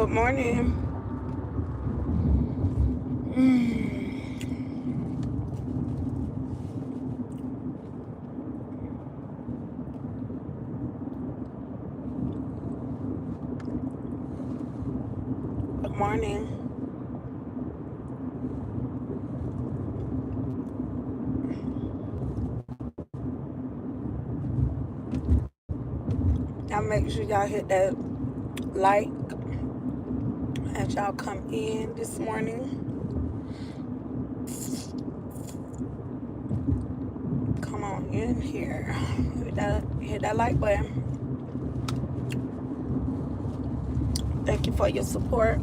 Good morning. Good morning. Y'all make sure y'all hit that like as y'all come in this morning. Come on in here. Hit that like button. Thank you for your support.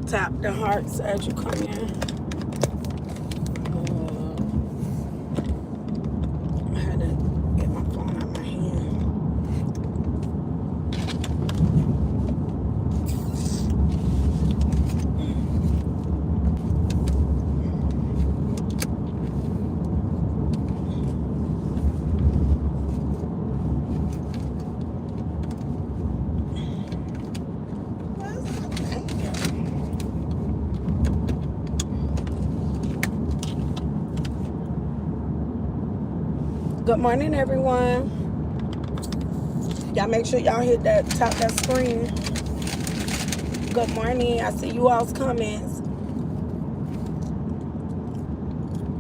Tap the hearts as you come in. I had to get my phone out of my hand. Good morning, everyone. Y'all make sure y'all hit that tap that screen. Good morning. I see you all's comments.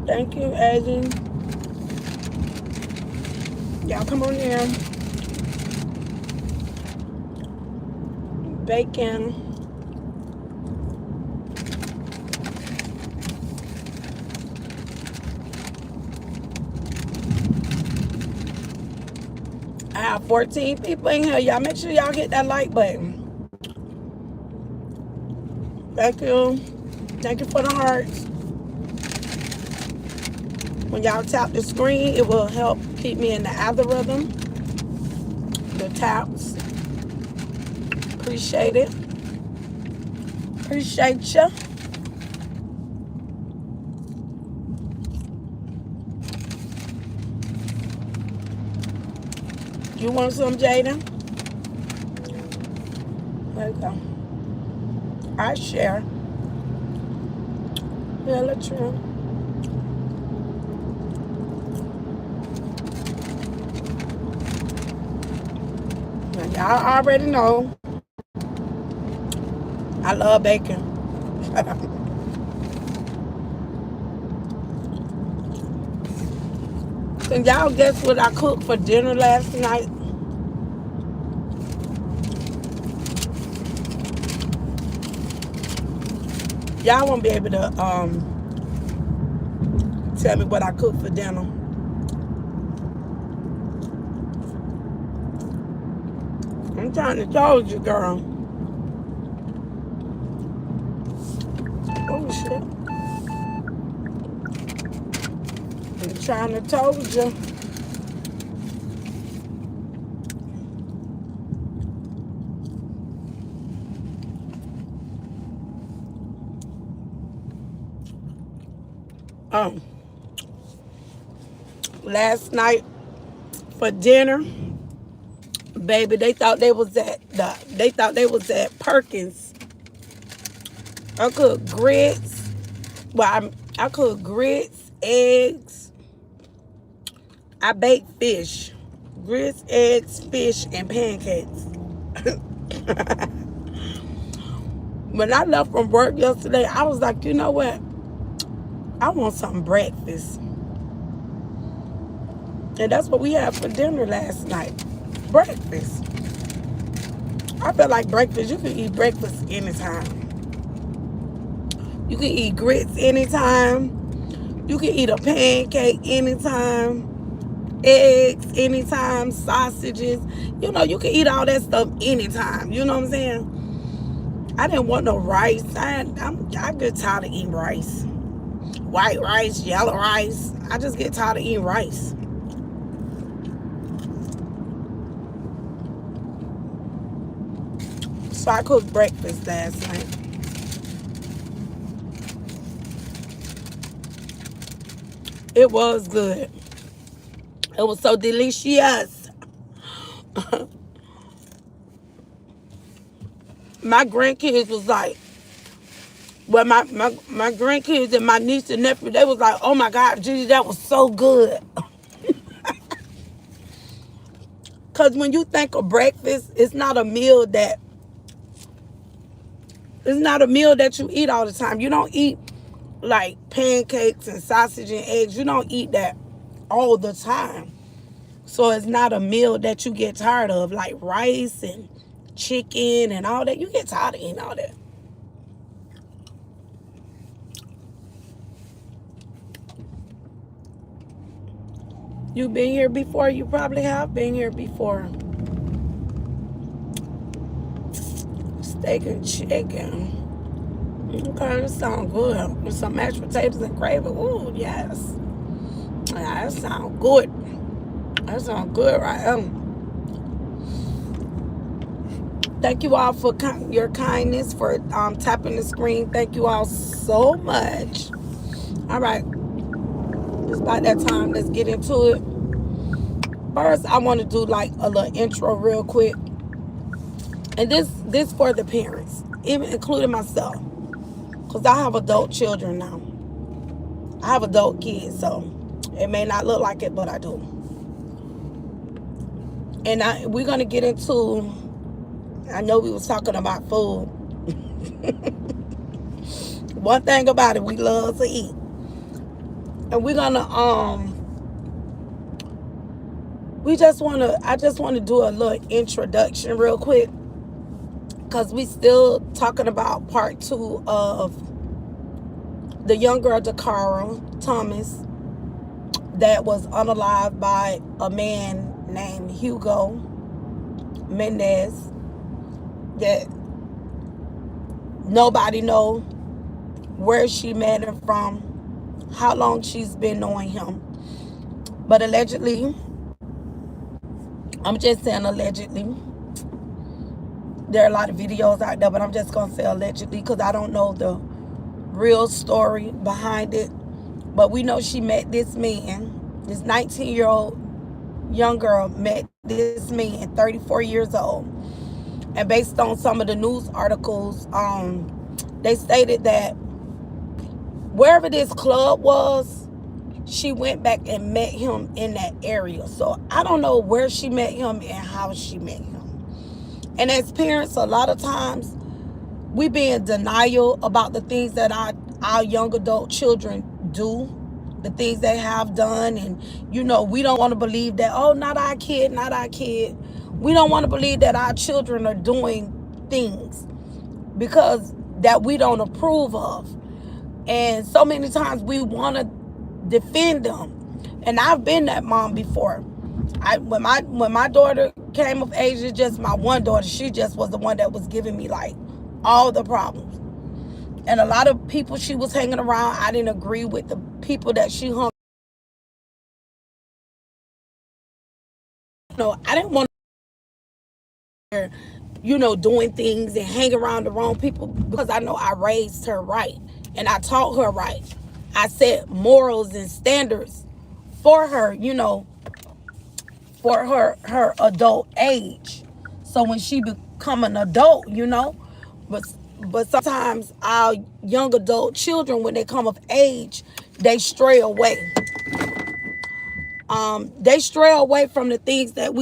Thank you, Eddie. Y'all come on in. Bacon. I have 14 people in here. Y'all make sure y'all hit that like button. Thank you. Thank you for the hearts. When y'all tap the screen, it will help keep me in the algorithm. The taps. Appreciate it. Appreciate you. You want some, Jaden? There you go. I share. Yeah, let's try. Y'all already know I love bacon. Can y'all guess what I cooked for dinner last night? Y'all won't be able to tell me what I cooked for dinner. I'm trying to told you, girl. Oh shit. I'm trying to told you. Last night for dinner, baby, they thought they was at Perkins. I cooked grits. Well, I cooked grits, eggs. I baked fish. Grits, eggs, fish, and pancakes. When I left from work yesterday, I was like, you know what? I want some breakfast. And that's what we had for dinner last night. Breakfast. I feel like breakfast. You can eat breakfast anytime. You can eat grits anytime. You can eat a pancake anytime. Eggs anytime. Sausages. You know, you can eat all that stuff anytime. You know what I'm saying? I didn't want no rice. I get tired of eating rice. White rice, yellow rice. I just get tired of eating rice. So I cooked breakfast last night. It was good. It was so delicious. my grandkids was like, well, my grandkids and my niece and nephew, they was like, oh my God, Gigi, that was so good. Because when you think of breakfast, it's not a meal that you eat all the time. You don't eat like pancakes and sausage and eggs. You don't eat that all the time. So it's not a meal that you get tired of, like rice and chicken and all that. You get tired of eating all that. You've been here before? You probably have been here before. Steak and chicken. Okay, that sounds good. With some mashed potatoes and gravy. Ooh, yes. Yeah, that sounds good. That sounds good, right? Thank you all for your kindness, for tapping the screen. Thank you all so much. All right. It's about that time. Let's get into it. First, I want to do like a little intro real quick. And this for the parents, even including myself. Because I have adult children now. I have adult kids, so it may not look like it, but I do. And we're going to get into, I know we was talking about food. One thing about it, we love to eat. And we're going to, I just want to do a little introduction real quick. Because we still talking about part 2 of the young girl, Daria Thomas, that was unalived by a man named Hugo Mendez, that nobody know where she met him from, how long she's been knowing him. But allegedly, I'm just saying allegedly, there are a lot of videos out there, but I'm just going to say allegedly because I don't know the real story behind it. But we know she met this man, this 19-year-old young girl met this man, 34 years old. And based on some of the news articles, they stated that wherever this club was, she went back and met him in that area. So I don't know where she met him and how she met him. And as parents, a lot of times, we be in denial about the things that our young adult children do, the things they have done. And, we don't want to believe that, oh, not our kid, not our kid. We don't want to believe that our children are doing things because that we don't approve of. And so many times we want to defend them. And I've been that mom before. When my daughter came of age, it's just my one daughter. She just was the one that was giving me like all the problems. And a lot of people she was hanging around, I didn't agree with the people that she hung. I didn't want her, doing things and hang around the wrong people because I know I raised her right and I taught her right. I set morals and standards for her, for her adult age. So when she become an adult, but sometimes our young adult children, when they come of age, they stray away. They stray away from the things that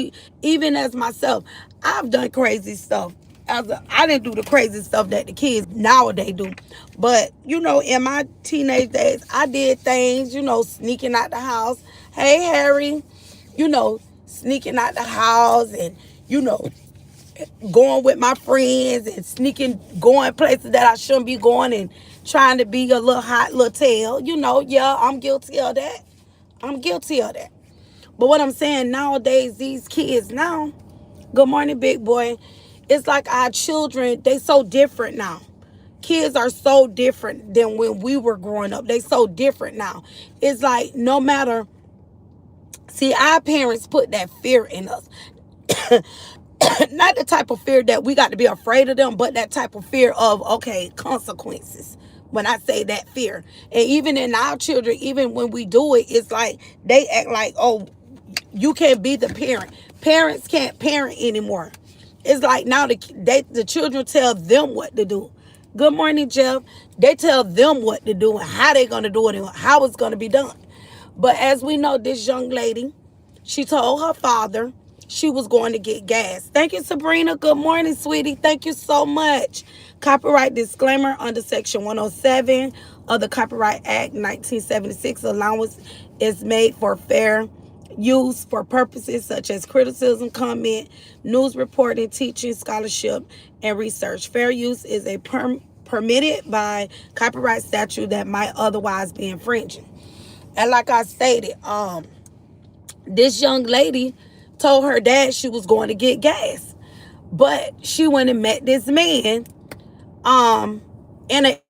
even as myself, I've done crazy stuff. I didn't do the crazy stuff that the kids nowadays do. But, in my teenage days, I did things, sneaking out the house. Hey, Harry, sneaking out the house and, going with my friends and sneaking, going places that I shouldn't be going and trying to be a little hot little tail. Yeah, I'm guilty of that. I'm guilty of that. But what I'm saying, nowadays, these kids now, good morning, big boy. It's like our children, they so different now. Kids are so different than when we were growing up. They so different now. It's like no matter, see, our parents put that fear in us. Not the type of fear that we got to be afraid of them, but that type of fear of, okay, consequences. When I say that fear. And even in our children, even when we do it, it's like they act like, oh, you can't be the parent. Parents can't parent anymore. It's like now the children tell them what to do. Good morning, Jeff. They tell them what to do and how they're going to do it and how it's going to be done. But as we know, this young lady, she told her father she was going to get gas. Thank you, Sabrina. Good morning, sweetie. Thank you so much. Copyright disclaimer under Section 107 of the Copyright Act 1976. Allowance is made for fair use for purposes such as criticism, comment, news reporting, teaching, scholarship, and research. Fair use is a permitted by copyright statute that might otherwise be infringing. And like I stated, this young lady told her dad she was going to get gas, but she went and met this man in a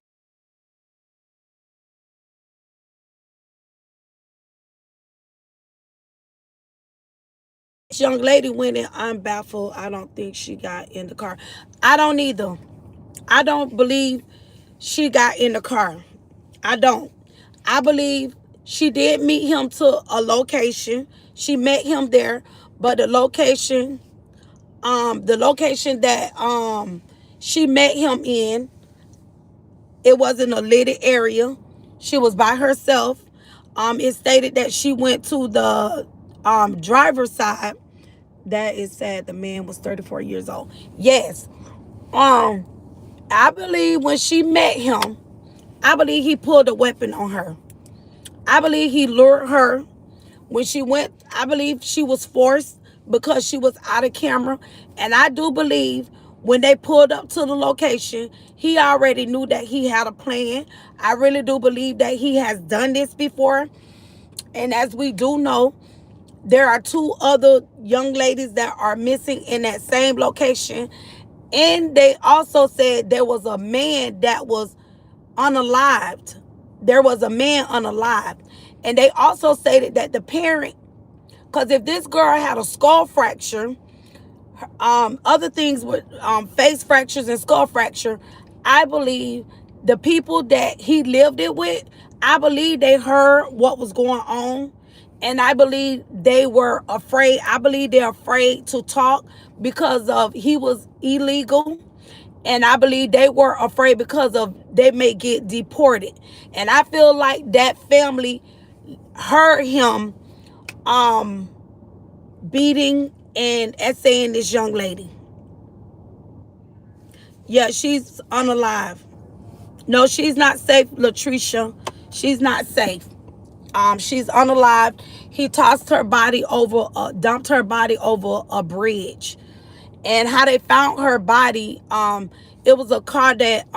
young lady went in. I'm baffled. I don't think she got in the car. I don't either. I don't believe she got in the car. I don't. I believe she did meet him to a location. She met him there, but the location that she met him in, it wasn't a lit area. She was by herself. It stated that she went to the driver's side. That is sad. The man was 34 years old. Yes. Um, I believe when she met him, I believe he pulled a weapon on her. I believe he lured her. When she went, I believe she was forced because she was out of camera. And I do believe when they pulled up to the location, he already knew that he had a plan. I really do believe that he has done this before. And as we do know, there are two other young ladies that are missing in that same location. And they also said there was a man that was unalived. There was a man unalived. And they also stated that the parent, because if this girl had a skull fracture, other things with face fractures and skull fracture, I believe the people that he lived it with, I believe they heard what was going on. And I believe they were afraid. I believe they're afraid to talk because of he was illegal. And I believe they were afraid because of they may get deported. And I feel like that family heard him beating and essaying this young lady. Yeah, she's unalive. No, she's not safe, Latricia. She's not safe. She's unalive. He tossed her body over, dumped her body over a bridge. And how they found her body, it was a car that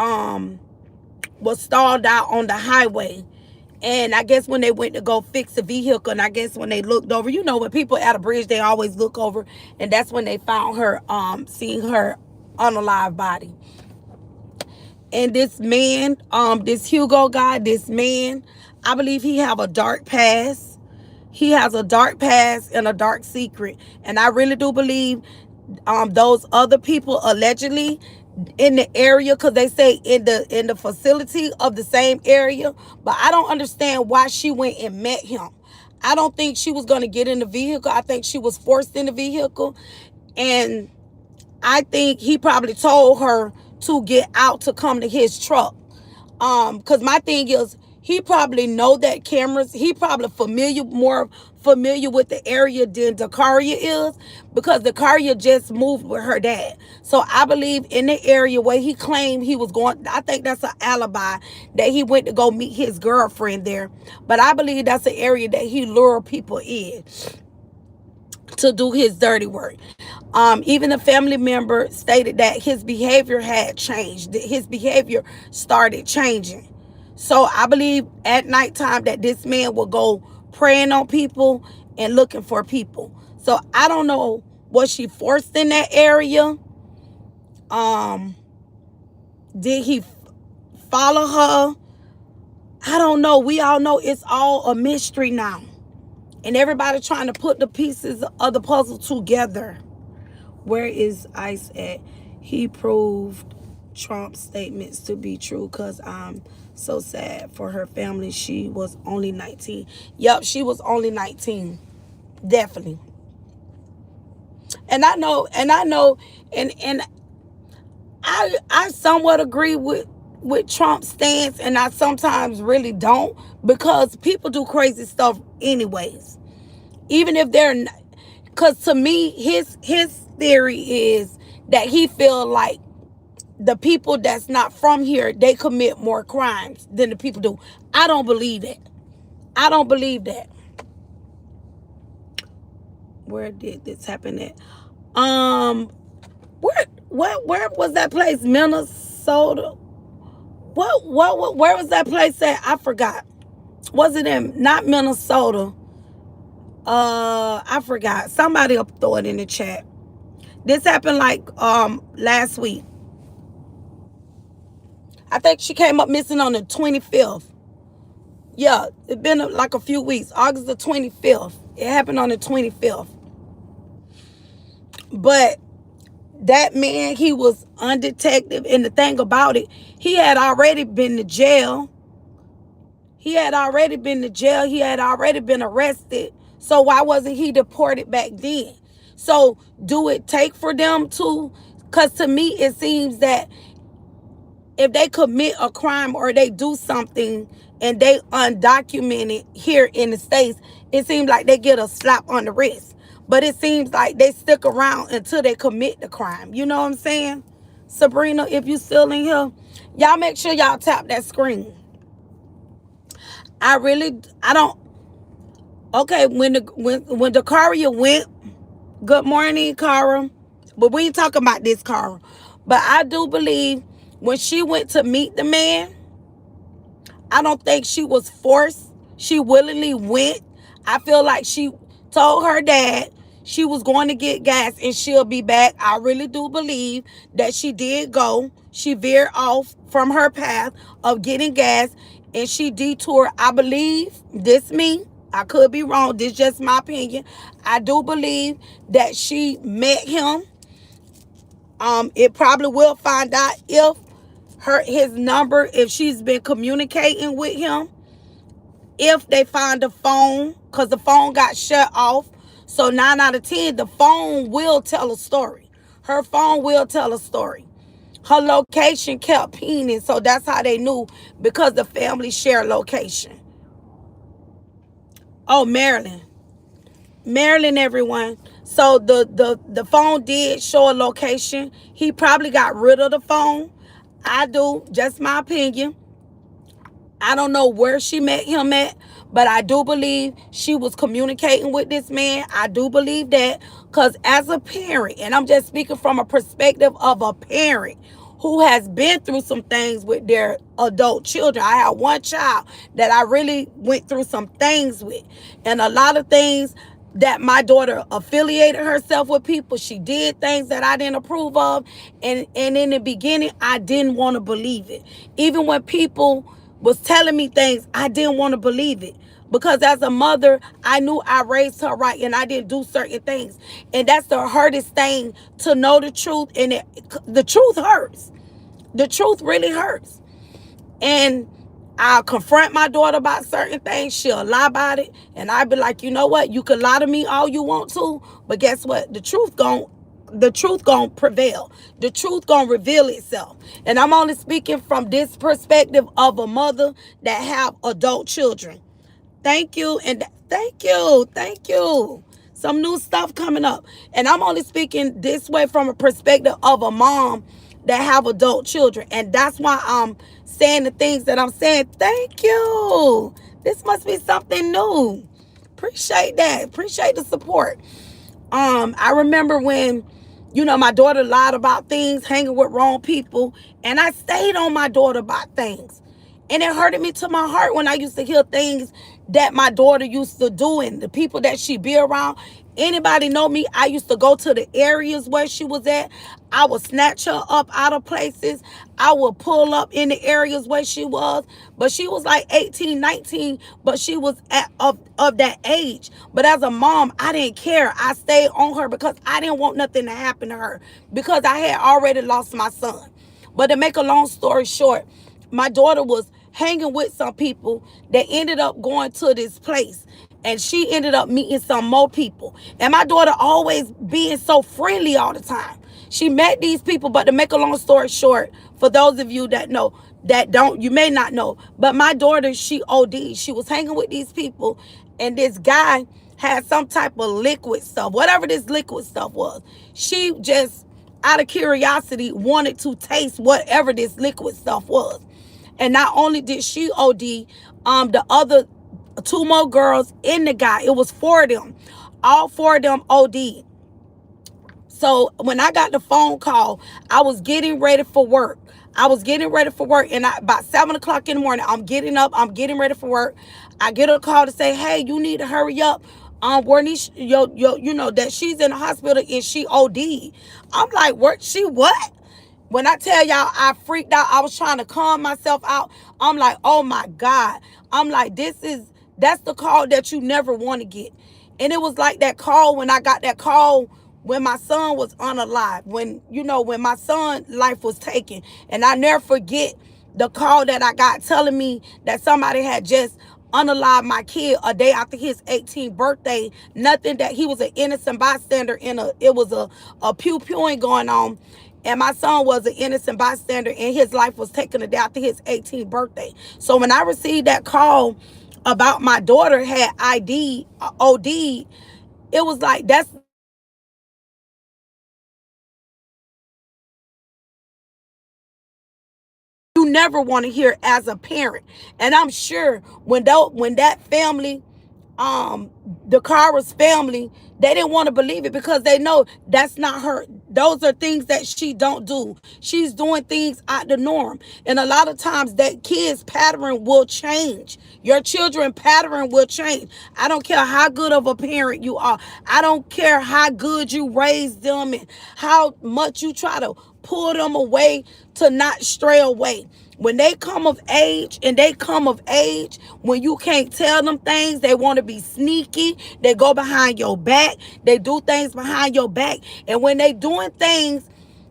was stalled out on the highway. And I guess when they went to go fix the vehicle, and I guess when they looked over, you know, when people at a bridge, they always look over. And that's when they found her, seeing her unalive body. And this man, this Hugo guy, this man, I believe he have a dark past. He has a dark past and a dark secret. And I really do believe those other people allegedly in the area, because they say in the facility of the same area, but I don't understand why she went and met him. I don't think she was going to get in the vehicle. I think she was forced in the vehicle. And I think he probably told her to get out to come to his truck. Because my thing is, he probably know that cameras, he probably more familiar with the area than Decara is, because Decara just moved with her dad. So I believe in the area where he claimed he was going, I think that's an alibi that he went to go meet his girlfriend there. But I believe that's an area that he lured people in to do his dirty work. Even a family member stated that his behavior had changed. His behavior started changing. So I believe at nighttime that this man will go praying on people and looking for people. So I don't know, was she forced in that area? Did he follow her? I don't know. We all know it's all a mystery now. And everybody trying to put the pieces of the puzzle together. Where is ICE at? He proved Trump's statements to be true, because I'm so sad for her family. She was only 19. Yep, she was only 19. Definitely. and I know, and I somewhat agree with Trump's stance, and I sometimes really don't, because people do crazy stuff anyways, even if they're not. Because to me, his theory is that he feel like the people that's not from here, they commit more crimes than the people do. I don't believe that. I don't believe that. Where did this happen at? Um, where was that place? Minnesota. Where was that place at? I forgot. Was it in, not Minnesota? I forgot. Somebody will throw it in the chat. This happened like last week. I think she came up missing on the 25th. Yeah, it's been like a few weeks. August the 25th. It happened on the 25th. But that man, he was undetected. And the thing about it, he had already been to jail. He had already been to jail. He had already been arrested. So why wasn't he deported back then? So do it take for them to? Because to me, it seems that if they commit a crime or they do something and they undocumented here in the States, it seems like they get a slap on the wrist. But it seems like they stick around until they commit the crime. You know what I'm saying? Sabrina, if you still in here, y'all make sure y'all tap that screen. I don't. Okay, when Decara went, good morning, Cara. But we ain't talking about this, Cara. But I do believe when she went to meet the man, I don't think she was forced. She willingly went. I feel like she told her dad she was going to get gas and she'll be back. I really do believe that she did go. She veered off from her path of getting gas and she detoured. I believe, this me, I could be wrong, this is just my opinion. I do believe that she met him. It probably will find out if his number, if she's been communicating with him, if they find the phone, because the phone got shut off. So 9 out of 10, the phone will tell a story. Her phone will tell a story. Her location kept pinging, so that's how they knew, because the family share location. Oh, Maryland, everyone. So the phone did show a location. He probably got rid of the phone. I do, just my opinion. I don't know where she met him at, but I do believe she was communicating with this man. I do believe that, because as a parent, and I'm just speaking from a perspective of a parent who has been through some things with their adult children. I have one child that I really went through some things with, and a lot of things that my daughter affiliated herself with people. She did things that I didn't approve of, and in the beginning, I didn't want to believe it. Even when people was telling me things, I didn't want to believe it. Because as a mother, I knew I raised her right and I didn't do certain things. And that's the hardest thing, to know the truth. And the truth hurts. The truth really hurts. And I'll confront my daughter about certain things. She'll lie about it. And I'll be like, you know what? You can lie to me all you want to. But guess what? The truth gonna prevail. The truth gonna reveal itself. And I'm only speaking from this perspective of a mother that have adult children. Thank you. And thank you. Some new stuff coming up. And I'm only speaking this way from a perspective of a mom that have adult children. And that's why I'm saying the things that I'm saying. Thank you. This must be something new. Appreciate that. Appreciate the support. I remember when, my daughter lied about things, hanging with wrong people, and I stayed on my daughter about things. And it hurted me to my heart when I used to hear things that my daughter used to do and the people that she be around. Anybody know me? I used to go to the areas where she was at. I would snatch her up out of places. I would pull up in the areas where she was. But she was like 18, 19, but she was of that age. But as a mom, I didn't care. I stayed on her because I didn't want nothing to happen to her, because I had already lost my son. But to make a long story short, my daughter was hanging with some people that ended up going to this place. And she ended up meeting some more people. And my daughter always being so friendly all the time. She met these people, but to make a long story short, for those of you that know, that don't, you may not know, but my daughter, she OD'd. She was hanging with these people, and this guy had some type of liquid stuff, whatever this liquid stuff was. She just, out of curiosity, wanted to taste whatever this liquid stuff was. And not only did she OD, the other two more girls and the guy, it was 4 of them. All 4 of them OD. So when I got the phone call, I was getting ready for work. And about 7 o'clock in the morning, I'm getting up, I'm getting ready for work. I get a call to say, hey, you need to hurry up. Bernice, you know that she's in the hospital and she OD. I'm like, what? She what? When I tell y'all, I freaked out. I was trying to calm myself out. I'm like, oh my God. I'm like, that's the call that you never want to get. And it was like that call when I got that call when my son was unalive. When my son's life was taken. And I never forget the call that I got telling me that somebody had just unalive my kid a day after his 18th birthday. Nothing, that he was an innocent bystander it was a pew-pewing going on. And my son was an innocent bystander, and his life was taken a day after his 18th birthday. So when I received that call about my daughter had OD, it was like, that's you never want to hear as a parent. And I'm sure when that family, Decara's family, they didn't want to believe it, because they know that's not her. Those are things that she don't do. She's doing things out the norm. And a lot of times that kid's pattern will change. Your children pattern will change. I don't care how good of a parent you are. I don't care how good you raise them and how much you try to pull them away to not stray away. When they come of age, when you can't tell them things, they want to be sneaky. They go behind your back. They do things behind your back. And when they doing things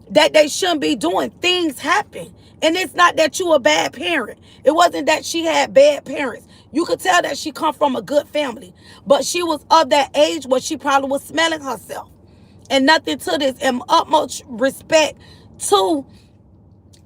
that they shouldn't be doing, things happen. And it's not that you a bad parent. It wasn't that she had bad parents. You could tell that she come from a good family. But she was of that age where she probably was smelling herself. And nothing to this. And utmost respect to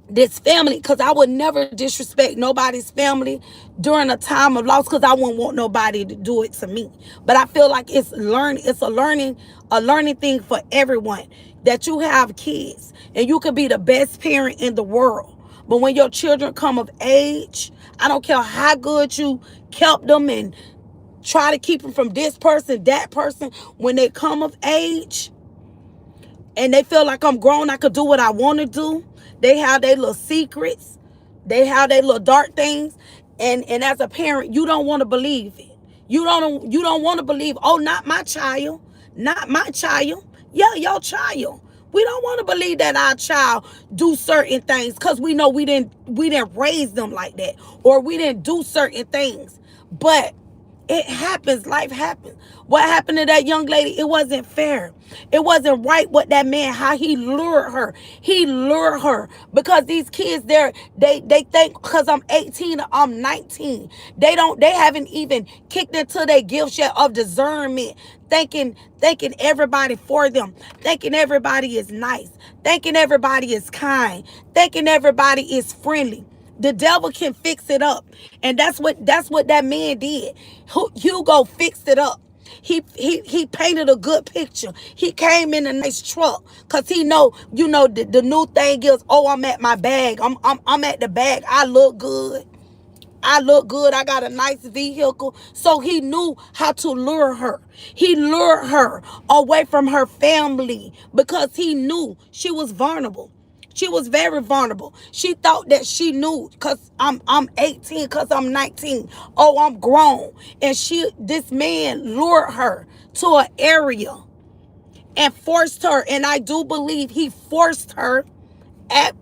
this family, because I would never disrespect nobody's family during a time of loss, because I wouldn't want nobody to do it to me. But I feel like it's a learning thing for everyone, that you have kids and you could be the best parent in the world, but when your children come of age, I don't care how good you kept them and try to keep them from this person, that person, when they come of age and they feel like I'm grown, I could do what I want to do. They have their little secrets. They have their little dark things. And as a parent, you don't want to believe it. You don't want to believe, oh, not my child. Not my child. Yeah, your child. We don't want to believe that our child do certain things, because we know we didn't raise them like that, or we didn't do certain things. But it happens. Life happens. What happened to that young lady? It wasn't fair. It wasn't right what that man, how he lured her. He lured her because these kids, they think because I'm 18 or I'm 19. They haven't even kicked into their gifts yet of discernment. Thinking everybody for them. Thinking everybody is nice. Thinking everybody is kind. Thinking everybody is friendly. The devil can fix it up. And that's what that man did. Hugo fixed it up. He painted a good picture. He came in a nice truck because he know, the new thing is, oh, I'm at my bag. I'm at the bag. I look good. I got a nice vehicle. So he knew how to lure her. He lured her away from her family because he knew she was vulnerable. She was very vulnerable. She thought that she knew because I'm 18, because I'm 19. Oh, I'm grown. And this man lured her to an area and forced her. And I do believe he forced her at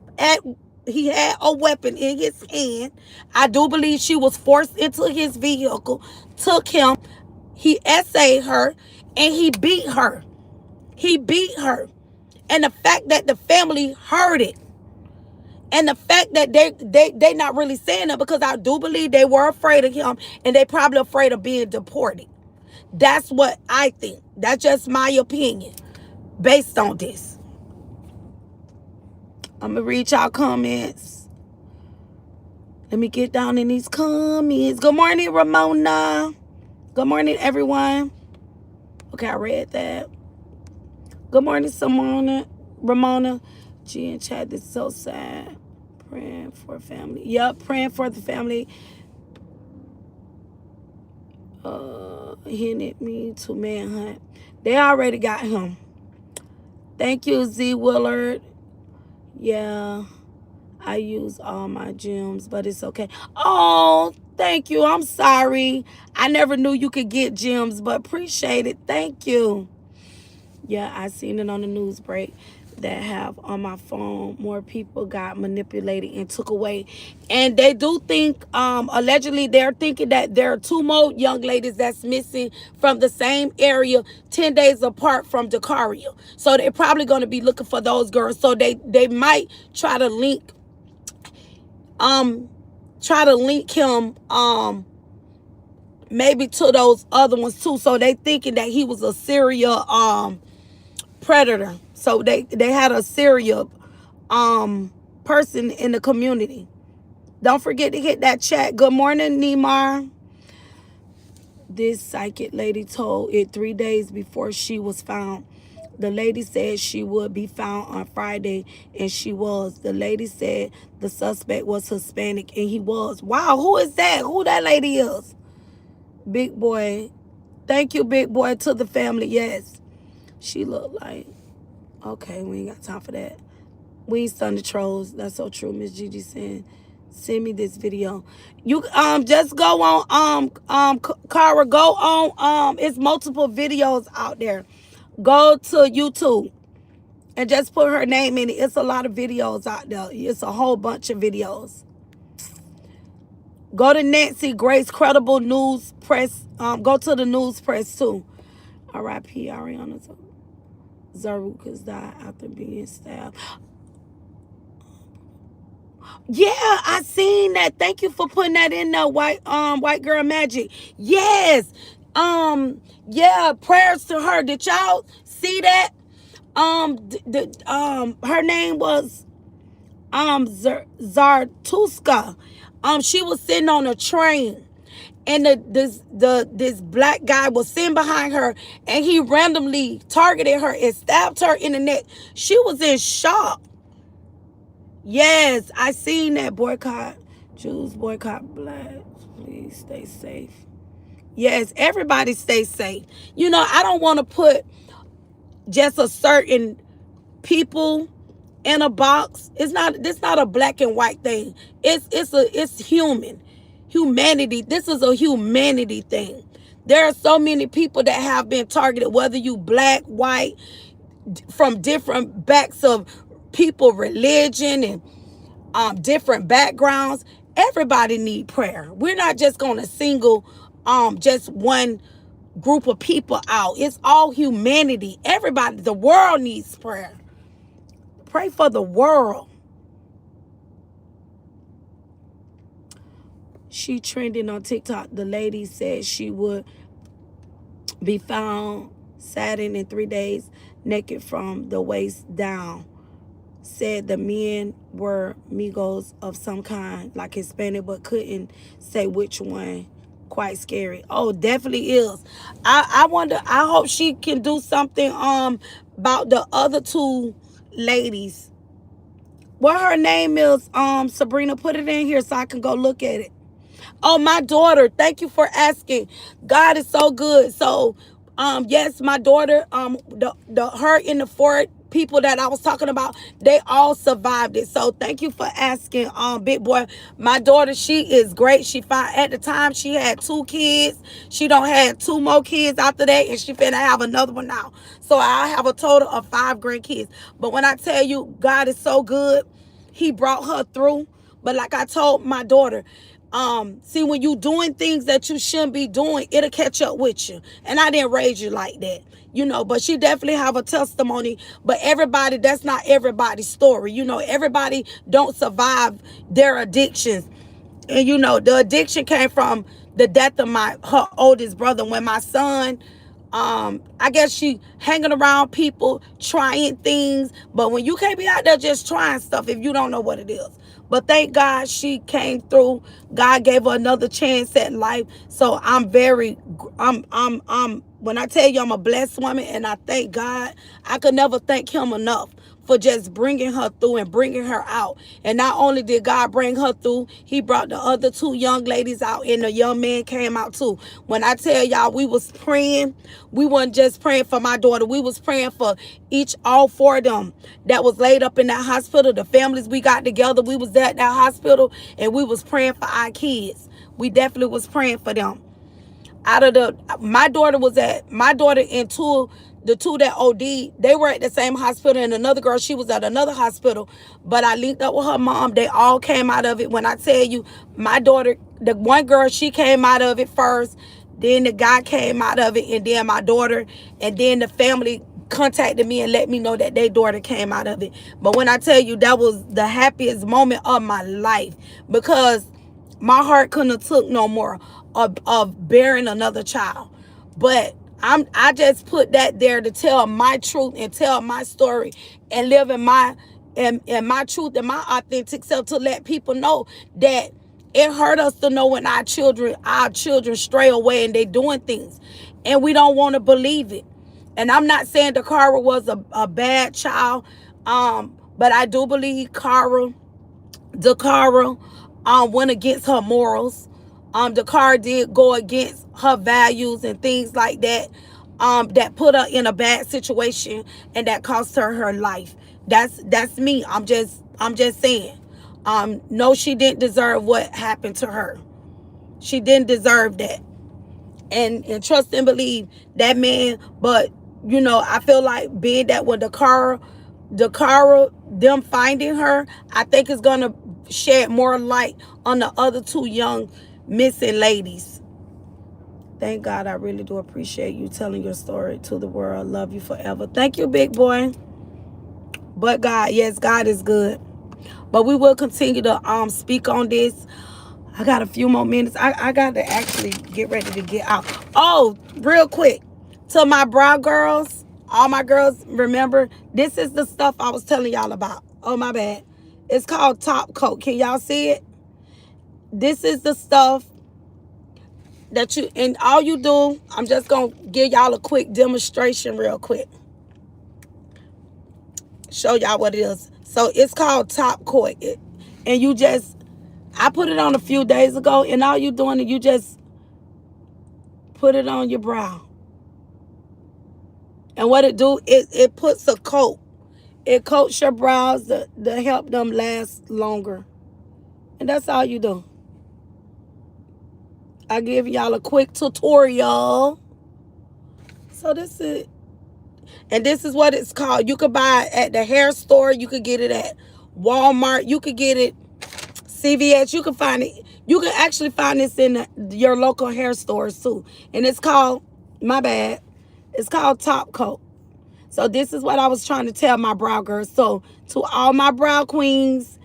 he had a weapon in his hand. I do believe she was forced into his vehicle, took him, he essayed her, and he beat her. He beat her. And the fact that the family heard it, and the fact that they not really saying that, because I do believe they were afraid of him, and they probably afraid of being deported. That's what I think. That's just my opinion based on this. I'm going to read y'all comments. Let me get down in these comments. Good morning, Ramona. Good morning, everyone. Okay, I read that. Good morning, Ramona. G in chat, this is so sad. Praying for family. Yep, praying for the family. Hinted me to manhunt. They already got him. Thank you, Z Willard. Yeah, I use all my gems, but it's okay. Oh, thank you. I'm sorry. I never knew you could get gems, but appreciate it. Thank you. Yeah, I seen it on the news break that have on my phone. More people got manipulated and took away. And they do think, allegedly, they're thinking that there are 2 more young ladies that's missing from the same area 10 days apart from Decara. So they're probably going to be looking for those girls. So they might try to link him maybe to those other ones too. So they thinking that he was a serial predator. So they had a serial person in the community. Don't forget to hit that chat. Good morning, Neymar. This psychic lady told it 3 days before she was found. The lady said she would be found on Friday, and she was. The lady said the suspect was Hispanic, and he was. Wow, who is that? Who that lady is? Big boy. Thank you, big boy, to the family. Yes. She looked like. Okay, we ain't got time for that. We ain't stunned the trolls. That's so true. Miss Gigi saying, send me this video. You just go on Cara, go on it's multiple videos out there. Go to YouTube and just put her name in it. It's a lot of videos out there. It's a whole bunch of videos. Go to Nancy Grace Credible News Press. Go to the news press too. R.I.P. Ariana Zaruka's died after being stabbed. Yeah, I seen that. Thank you for putting that in there, white girl magic. Yes. Yeah, prayers to her. Did y'all see that? Her name was Zartuska. She was sitting on a train, and this black guy was sitting behind her, and he randomly targeted her and stabbed her in the neck. She was in shock. Yes, I seen that. Boycott Jews, boycott blacks. Please stay safe. Yes, everybody stay safe. You know, I don't want to put just a certain people in a box. It's not a black and white thing. It's humanity. This is a humanity thing. There are so many people that have been targeted, whether you black, white, from different backs of people, religion, and different backgrounds. Everybody need prayer. We're not just going to single just one group of people out. It's all humanity. Everybody, the world needs prayer. Pray for the world. She trending on TikTok. The lady said she would be found satin in 3 days, naked from the waist down. Said the men were Migos of some kind, like Hispanic, but couldn't say which one. Quite scary. Oh, definitely is. I wonder, I hope she can do something about the other 2 ladies. What her name is, Sabrina, put it in here so I can go look at it. Oh, my daughter. Thank you for asking. God is so good. So, yes, my daughter, her and the 4 people that I was talking about, they all survived it. So thank you for asking, big boy. My daughter, she is great. She found, at the time, she had 2 kids. She don't have 2 more kids after that, and she finna have another one now. So I have a total of 5 grandkids. But when I tell you, God is so good, he brought her through. But like I told my daughter, see, when you doing things that you shouldn't be doing, it'll catch up with you. And I didn't raise you like that, you know, but she definitely have a testimony. But everybody, that's not everybody's story. You know, everybody don't survive their addictions. And, you know, the addiction came from the death of her oldest brother. When my son, I guess she hanging around people, trying things. But when you can't be out there just trying stuff if you don't know what it is. But thank God she came through. God gave her another chance at life. So when I tell you I'm a blessed woman, and I thank God, I could never thank him enough for just bringing her through and bringing her out. And not only did God bring her through, he brought the other two young ladies out, and the young man came out too. When I tell y'all, we was praying, we weren't just praying for my daughter, we was praying for all four of them that was laid up in that hospital. The families, we got together, we was at that hospital, and we was praying for our kids. We definitely was praying for them. My daughter and the two that OD, they were at the same hospital, and another girl, she was at another hospital. But I linked up with her mom. They all came out of it. When I tell you, my daughter, the one girl, she came out of it first. Then the guy came out of it, and then my daughter, and then the family contacted me and let me know that their daughter came out of it. But when I tell you, that was the happiest moment of my life, because my heart couldn't have took no more of bearing another child. But I just put that there to tell my truth and tell my story and live in my truth and my authentic self, to let people know that it hurt us to know when our children stray away and they doing things, and we don't want to believe it. And I'm not saying Decara was a bad child, but I do believe Decara went against her morals. Decara did go against her values and things like that, that put her in a bad situation and that cost her life. That's me. I'm just saying. No, she didn't deserve what happened to her. She didn't deserve that. And trust and believe that man. But I feel like being that when Decara, them finding her, I think it's gonna shed more light on the other two young missing ladies. Thank God. I really do appreciate you telling your story to the world. Love you forever. Thank you, big boy. But God, yes, God is good. But we will continue to speak on this. I got a few more minutes. I got to actually get ready to get out. Oh, real quick. To my brow girls, all my girls, remember, this is the stuff I was telling y'all about. Oh, my bad. It's called Top Coat. Can y'all see it? This is the stuff that and all you do, I'm just going to give y'all a quick demonstration real quick. Show y'all what it is. So it's called Top Coat. And I put it on a few days ago, and all you doing is you just put it on your brow. And what it do, it puts a coat. It coats your brows to help them last longer. And that's all you do. I give y'all a quick tutorial. So this is, and this is what it's called. You could buy it at the hair store. You could get it at Walmart. You could get it CVS. You can find it. You can actually find this in your local hair stores too. And it's called, my bad, it's called Top Coat. So this is what I was trying to tell my brow girls. So to all my brow queens,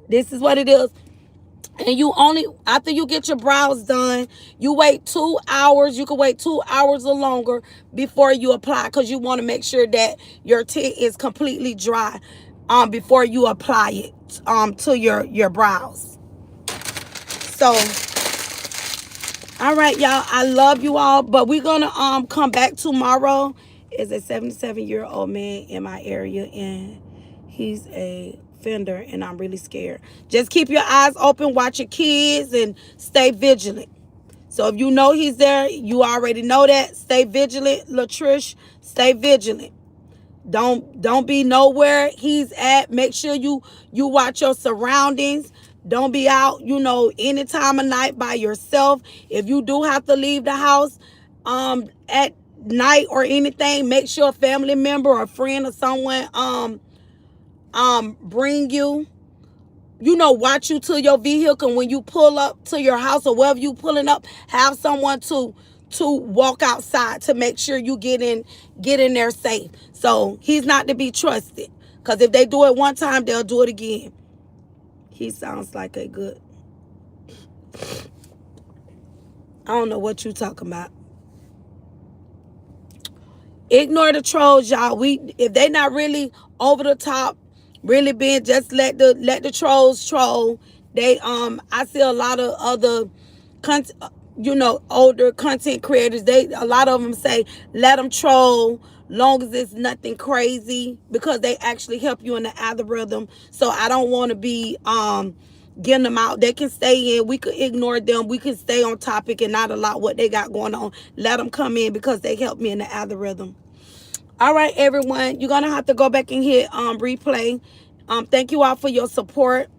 this is what it is. And after you get your brows done, you wait 2 hours. You can wait 2 hours or longer before you apply, because you want to make sure that your tint is completely dry before you apply it to your brows. So, all right, y'all, I love you all, but we're gonna come back tomorrow. Is a 77-year-old man in my area, and he's a offender, and I'm really scared. Just keep your eyes open, watch your kids, and stay vigilant. So if you know he's there, you already know that. Stay vigilant, Latrish. Stay vigilant. Don't be nowhere he's at. Make sure you watch your surroundings. Don't be out, any time of night by yourself. If you do have to leave the house at night or anything, make sure a family member or a friend or someone bring you, watch you to your vehicle. When you pull up to your house or wherever you pulling up, have someone to walk outside to make sure you get in there safe. So he's not to be trusted, because if they do it one time, they'll do it again. He sounds like a good. I don't know what you talking about. Ignore the trolls, y'all. If they not really over the top, really being, just let the trolls troll. They I see a lot of other older content creators. A lot of them say let them troll, long as it's nothing crazy, because they actually help you in the algorithm. So I don't want to be getting them out. They can stay in. We could ignore them. We can stay on topic and not allow what they got going on. Let them come in because they help me in the algorithm. All right, everyone. You're going to have to go back and hit replay. Thank you all for your support.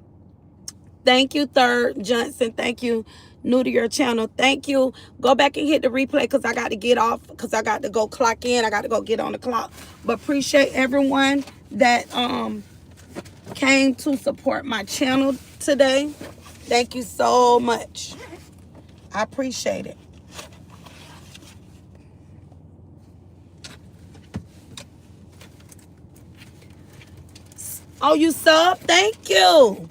Thank you, Third Johnson. Thank you, new to your channel. Thank you. Go back and hit the replay because I got to get off, because I got to go clock in. I got to go get on the clock. But appreciate everyone that came to support my channel today. Thank you so much. I appreciate it. Oh, you sub? Thank you.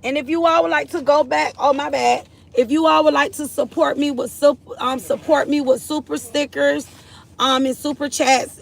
And if you all would like to go back, oh my bad. If you all would like to support me with super stickers, and super chats.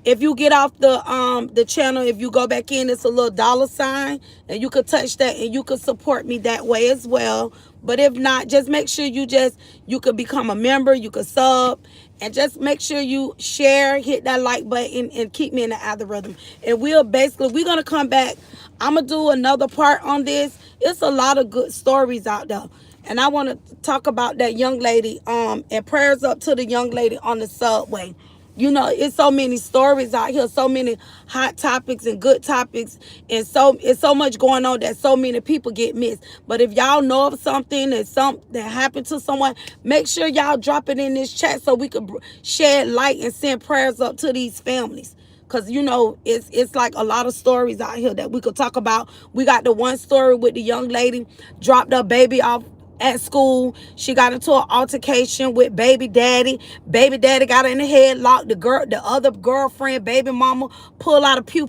If you get off the channel, if you go back in, it's a little $sign, and you could touch that and you could support me that way as well. But if not, just make sure you could become a member, you could sub, and just make sure you share, hit that like button, and keep me in the algorithm. And we're gonna come back. I'm gonna do another part on this. It's a lot of good stories out there. And I want to talk about that young lady, and prayers up to the young lady on the subway. It's so many stories out here, so many hot topics and good topics, and it's so much going on that so many people get missed. But if y'all know of something that happened to someone, make sure y'all drop it in this chat so we could shed light and send prayers up to these families. Because, it's like a lot of stories out here that we could talk about. We got the one story with the young lady dropped her baby off at school. She got into an altercation with baby daddy. Baby daddy got her in the headlock. The other girlfriend, baby mama, pull out a pew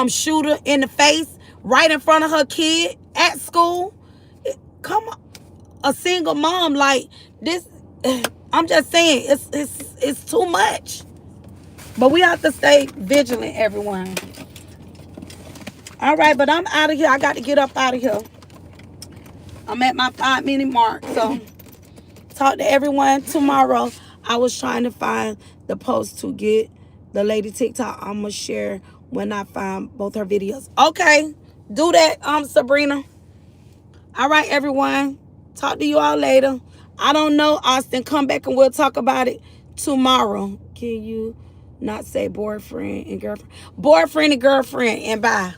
shooter in the face right in front of her kid at school. Come on, a single mom like this. I'm just saying, it's too much. But we have to stay vigilant, everyone. All right, but I'm out of here. I got to get up out of here. I'm at my 5-minute mark. So talk to everyone tomorrow. I was trying to find the post to get the lady TikTok. I'm going to share when I find both her videos. Okay. Do that, Sabrina. All right, everyone. Talk to you all later. I don't know, Austin. Come back and we'll talk about it tomorrow. Can you not say boyfriend and girlfriend? Boyfriend and girlfriend, and bye.